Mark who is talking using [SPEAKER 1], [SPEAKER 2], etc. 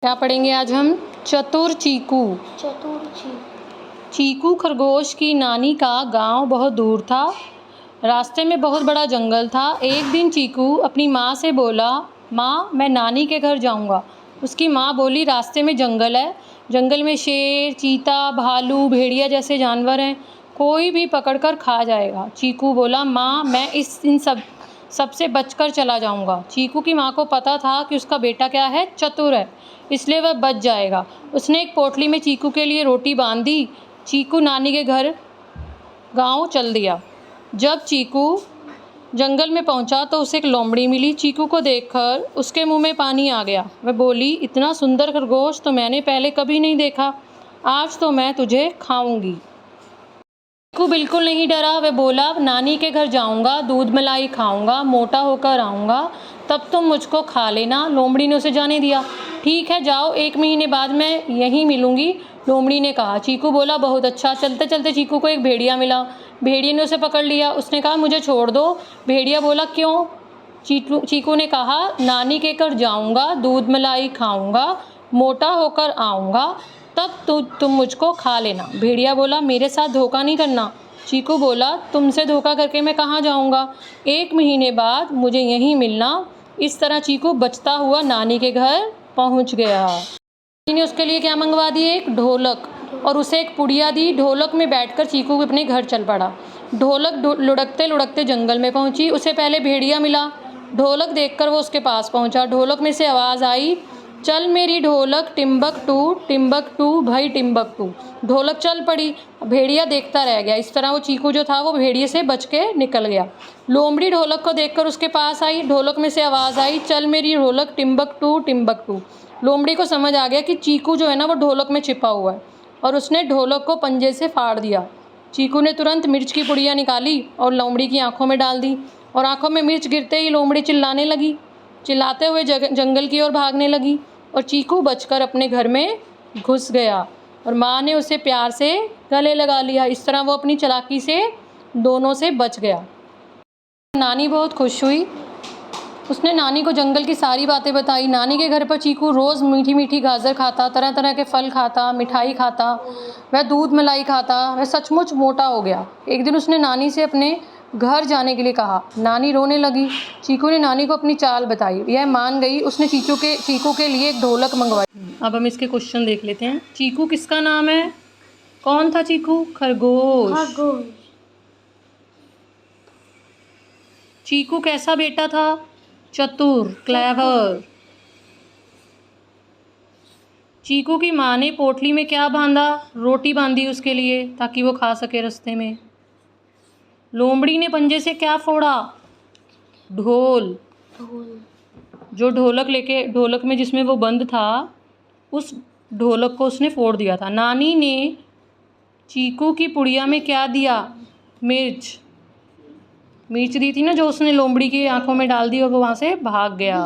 [SPEAKER 1] क्या पढ़ेंगे आज हम? चतुर चीकू। चीकू खरगोश की नानी का गांव बहुत दूर था। रास्ते में बहुत बड़ा जंगल था। एक दिन चीकू अपनी माँ से बोला, माँ मैं नानी के घर जाऊँगा। उसकी माँ बोली, रास्ते में जंगल है, जंगल में शेर, चीता, भालू, भेड़िया जैसे जानवर हैं, कोई भी पकड़कर खा जाएगा। चीकू बोला, माँ मैं इन सबसे बचकर चला जाऊंगा। चीकू की माँ को पता था कि उसका बेटा क्या है, चतुर है, इसलिए वह बच जाएगा। उसने एक पोटली में चीकू के लिए रोटी बांध दी। चीकू नानी के घर गांव चल दिया। जब चीकू जंगल में पहुंचा तो उसे एक लोमड़ी मिली। चीकू को देखकर उसके मुंह में पानी आ गया। वह बोली, इतना सुंदर खरगोश तो मैंने पहले कभी नहीं देखा, आज तो मैं तुझे खाऊंगी। चीकू बिल्कुल नहीं डरा। वह बोला, नानी के घर जाऊंगा, दूध मलाई खाऊंगा, मोटा होकर आऊंगा, तब तुम मुझको खा लेना। लोमड़ी ने उसे जाने दिया। ठीक है जाओ, 1 महीने बाद मैं यहीं मिलूंगी, लोमड़ी ने कहा। चीकू बोला, बहुत अच्छा। चलते चलते चीकू को एक भेड़िया मिला। भेड़िए ने उसे पकड़ लिया। उसने कहा, मुझे छोड़ दो। भेड़िया बोला, क्यों? चीकू ने कहा, नानी के घर जाऊंगा, दूध मलाई खाऊंगा, मोटा होकर आऊंगा, तब तुम मुझको खा लेना। भेड़िया बोला, मेरे साथ धोखा नहीं करना। चीकू बोला, तुमसे धोखा करके मैं कहाँ जाऊँगा, 1 महीने बाद मुझे यहीं मिलना। इस तरह चीकू बचता हुआ नानी के घर पहुँच गया। नानी ने उसके लिए क्या मंगवा दी? एक ढोलक, और उसे एक पुड़िया दी। ढोलक में बैठकर चीकू अपने घर चल पड़ा। ढोलक लुढ़कते लुढ़कते जंगल में पहुंची। उसे पहले भेड़िया मिला। ढोलक देखकर वो उसके पास पहुंचा। ढोलक में से आवाज़ आई, चल मेरी ढोलक टिम्बकटू भाई टिम्बकटू। ढोलक चल पड़ी। भेड़िया देखता रह गया। इस तरह वो चीकू जो था वो भेड़िए से बच के निकल गया। लोमड़ी ढोलक को देखकर उसके पास आई। ढोलक में से आवाज़ आई, चल मेरी ढोलक टिम्बकटू। लोमड़ी को समझ आ गया कि चीकू जो है ना वो ढोलक में छिपा हुआ है, और उसने ढोलक को पंजे से फाड़ दिया। चीकू ने तुरंत मिर्च की पुड़िया निकाली और लोमड़ी की आंखों में डाल दी, और आंखों में मिर्च गिरते ही लोमड़ी चिल्लाने लगी। चिल्लाते हुए जंगल की ओर भागने लगी, और चीकू बचकर अपने घर में घुस गया, और माँ ने उसे प्यार से गले लगा लिया। इस तरह वो अपनी चालाकी से दोनों से बच गया। नानी बहुत खुश हुई। उसने नानी को जंगल की सारी बातें बताई। नानी के घर पर चीकू रोज़ मीठी मीठी गाजर खाता, तरह तरह के फल खाता, मिठाई खाता, वह दूध मलाई खाता। वह सचमुच मोटा हो गया। एक दिन उसने नानी से अपने घर जाने के लिए कहा। नानी रोने लगी। चीकू ने नानी को अपनी चाल बताई। यह मान गई। उसने चीकू के लिए एक ढोलक मंगवाई। अब हम इसके क्वेश्चन देख लेते हैं। चीकू किसका नाम है? कौन था चीकू? खरगोश। चीकू कैसा बेटा था? चतुर, क्लेवर। चीकू की माँ ने पोटली में क्या बांधा? रोटी बांधी उसके लिए, ताकि वो खा सके रास्ते में। लोमड़ी ने पंजे से क्या फोड़ा? ढोल। जो ढोलक में जिसमें वो बंद था, उस ढोलक को उसने फोड़ दिया था। नानी ने चीकू की पुड़िया में क्या दिया? मिर्च दी थी ना, जो उसने लोमड़ी की आंखों में डाल दी, और वो वहाँ से भाग गया।